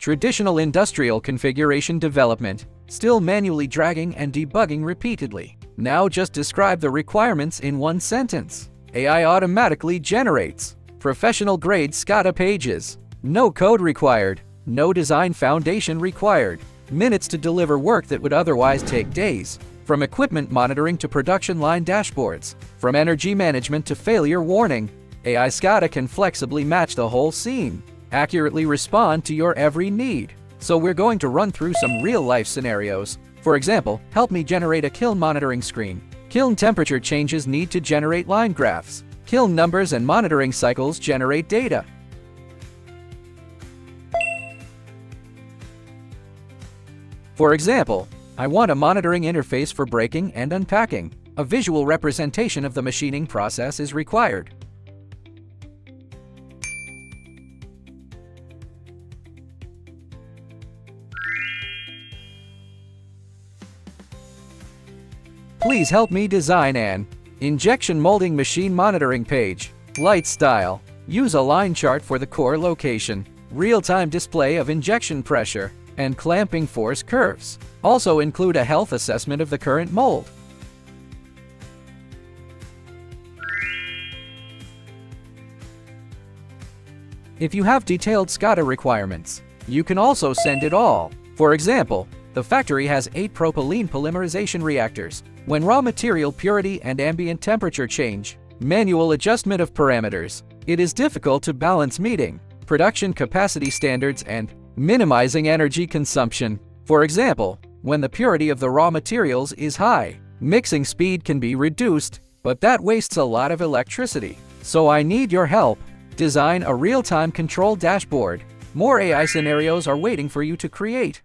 Traditional industrial configuration development, still manually dragging and debugging repeatedly. Now just describe the requirements in one sentence. AI automatically generates professional-grade SCADA pages. No code required. No design foundation required. Minutes to deliver work that would otherwise take days. From equipment monitoring to production line dashboards. From energy management to failure warning. AI SCADA can flexibly match the whole scene. Accurately respond to your every need. So we're going to run through some real-life scenarios. For example, help me generate a kiln monitoring screen. Kiln temperature changes need to generate line graphs. Kiln numbers and monitoring cycles generate data. For example, I want a monitoring interface for breaking and unpacking. A visual representation of the machining process is required. Please help me design an injection molding machine monitoring page. Light style. Use a line chart for the core location. Real-time display of injection pressure and clamping force curves. Also include a health assessment of the current mold. If you have detailed SCADA requirements, you can also send it all. For example, the factory has 8 propylene polymerization reactors. When raw material purity and ambient temperature change, manual adjustment of parameters, it is difficult to balance meeting production capacity standards and minimizing energy consumption. For example, when the purity of the raw materials is high, mixing speed can be reduced, but that wastes a lot of electricity. So I need your help. Design a real-time control dashboard. More AI scenarios are waiting for you to create.